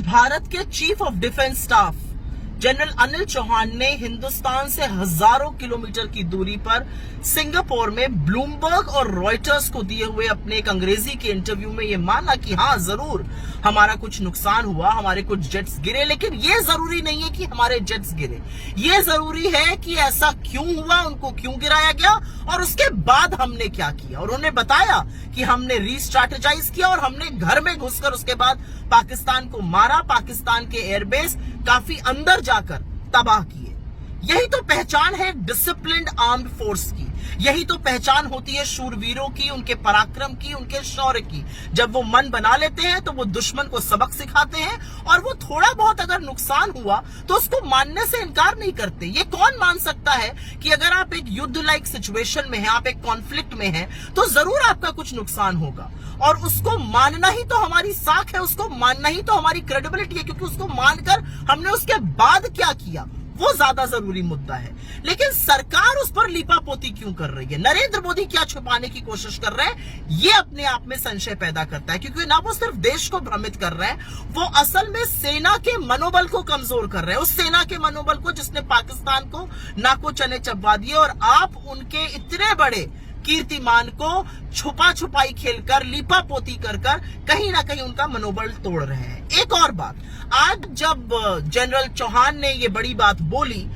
भारत के chief of defence staff general Anil Chauhan ने हिंदुस्तान से हजारों किलोमीटर की दूरी पर सिंगापुर में ब्लूमबर्ग और रॉयटर्स को दिए हुए अपने एक अंग्रेजी के इंटरव्यू में यह माना कि हाँ जरूर हमारा कुछ नुकसान हुआ, हमारे कुछ जेट्स गिरे, लेकिन यह जरूरी नहीं है कि हमारे जेट्स गिरे। यह जरूरी है कि ऐसा क्यों हुआ, उनको क्यों गिराया गया और उसके बाद हमने क्या किया। और उन्होंने बताया कि हमने रीस्ट्रैटेजाइज किया और हमने घर में घुसकर उसके बाद पाकिस्तान को मारा, पाकिस्तान के एयरबेस काफी अंदर जाकर तबाह किए। यही तो पहचान है डिसिप्लिन्ड आर्म्ड फोर्स की, यही तो पहचान होती है शूरवीरों की, उनके पराक्रम की, उनके शौर्य की। जब वो मन बना लेते हैं तो वो दुश्मन को सबक सिखाते हैं और वो थोड़ा बहुत अगर नुकसान हुआ तो उसको मानने से इनकार नहीं करते। ये कौन मान सकता है कि अगर आप एक युद्ध लाइक सिचुएशन में हैं, आप एक कॉन्फ्लिक्ट में हैं, तो जरूर आपका कुछ नुकसान होगा और उसको मानना ही तो हमारी साख है, उसको मानना ही तो हमारी क्रेडिबिलिटी है, क्योंकि उसको मानकर हमने उसके बाद क्या किया वो ज्यादा जरूरी मुद्दा है। लेकिन सरकार उस पर लीपापोती क्यों कर रही है? नरेंद्र मोदी क्या छुपाने की कोशिश कर रहे हैं? ये अपने आप में संशय पैदा करता है, क्योंकि ना वो सिर्फ देश को भ्रमित कर रहे हैं, वो असल में सेना के मनोबल को कमजोर कर रहे हैं। उस सेना के मनोबल को जिसने पाकिस्तान को नाको चने चबा दिए, और आप उनके इतने बड़े कीर्तिमान को छुपा छुपाई खेलकर, लीपापोती कर कहीं ना कहीं उनका मनोबल तोड़ रहे हैं। एक और बात, आज जब जनरल चौहान ने ये बड़ी बात बोली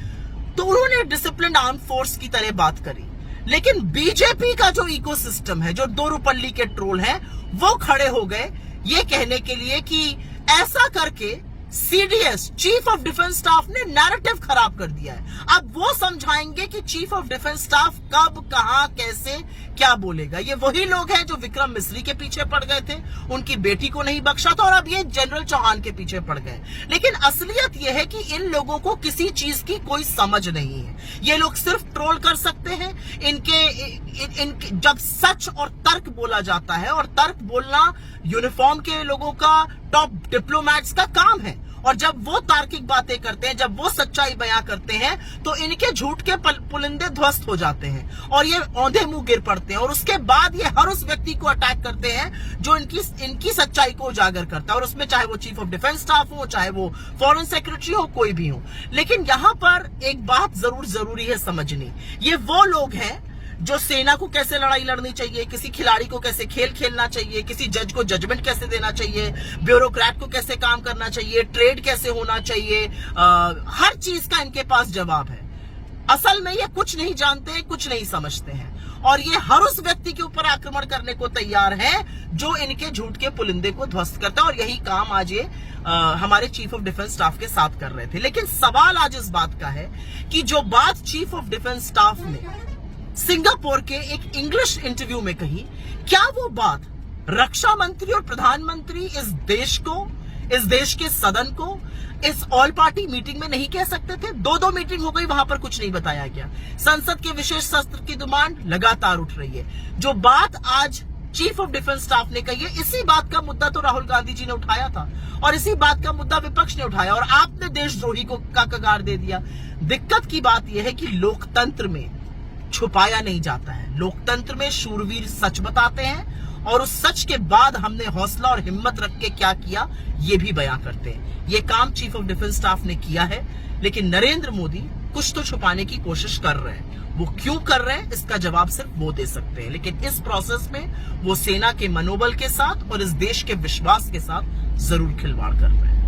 तो उन्होंने डिसिप्लिन आर्म फोर्स की तरह बात करी, लेकिन बीजेपी का जो इकोसिस्टम है, जो दो रुपल्ली के ट्रोल हैं, वो खड़े हो गए ये कहने के लिए कि ऐसा करके CDS chief of defence staff ने नैरेटिव खराब कर दिया है। अब वो समझाएंगे कि चीफ ऑफ डिफेंस स्टाफ कब, कहां, कैसे, क्या बोलेगा। ये वही लोग हैं जो विक्रम मिस्री के पीछे पड़ गए थे, उनकी बेटी को नहीं बख्शा था, और अब ये जनरल चौहान के पीछे पड़ गए। लेकिन असलियत यह है कि इन लोगों को किसी चीज की कोई समझ नहीं है। ये लोग सिर्फ ट्रोल कर सकते हैं। इनके जब सच और तर्क बोला जाता है, और तर्क बोलना यूनिफॉर्म के लोगों का, टॉप डिप्लोमैट्स का काम है, और जब वो तार्किक बातें करते हैं, जब वो सच्चाई बयां करते हैं, तो इनके झूठ के पुलिंदे ध्वस्त हो जाते हैं और ये औंधे मुंह गिर पड़ते हैं। और उसके बाद ये हर उस व्यक्ति को अटैक करते हैं जो इनकी सच्चाई को उजागर करता है, और उसमें चाहे वो चीफ ऑफ डिफेंस स्टाफ हो, चाहे वो फॉरेन सेक्रेटरी हो, कोई भी हो। लेकिन यहां पर एक बात जरूर जरूरी है समझनी, ये वो लोग हैं जो सेना को कैसे लड़ाई लड़नी चाहिए, किसी खिलाड़ी को कैसे खेल खेलना चाहिए, किसी जज को जजमेंट कैसे देना चाहिए, ब्यूरोक्रेट को कैसे काम करना चाहिए, ट्रेड कैसे होना चाहिए, हर चीज का इनके पास जवाब है। असल में ये कुछ नहीं जानते, कुछ नहीं समझते हैं, और ये हर उस व्यक्ति के ऊपर आक्रमण करने को तैयार है जो इनके झूठ के पुलिंदे को ध्वस्त करता है। और यही काम आज ये हमारे चीफ ऑफ डिफेंस स्टाफ के साथ कर रहे थे। लेकिन सवाल आज इस बात का है कि जो बात चीफ ऑफ डिफेंस स्टाफ ने सिंगापुर के एक इंग्लिश इंटरव्यू में कही, क्या वो बात रक्षा मंत्री और प्रधानमंत्री इस देश को, इस देश के सदन को, इस ऑल पार्टी मीटिंग में नहीं कह सकते थे? दो मीटिंग हो गई, वहां पर कुछ नहीं बताया गया। संसद के विशेष सत्र की डिमांड लगातार उठ रही है। जो बात आज चीफ ऑफ डिफेंस स्टाफ ने कही है, इसी बात का मुद्दा तो राहुल गांधी जी ने उठाया था, और इसी बात का मुद्दा विपक्ष ने उठाया, और आपने देशद्रोही को का कगार दे दिया। दिक्कत की बात यह है कि लोकतंत्र में छुपाया नहीं जाता है। लोकतंत्र में शूरवीर सच बताते हैं, और उस सच के बाद हमने हौसला और हिम्मत रख के क्या किया ये भी बयां करते हैं। ये काम चीफ ऑफ डिफेंस स्टाफ ने किया है, लेकिन नरेंद्र मोदी कुछ तो छुपाने की कोशिश कर रहे हैं। वो क्यों कर रहे हैं इसका जवाब सिर्फ वो दे सकते हैं, लेकिन इस प्रोसेस में वो सेना के मनोबल के साथ और इस देश के विश्वास के साथ जरूर खिलवाड़ कर रहे हैं।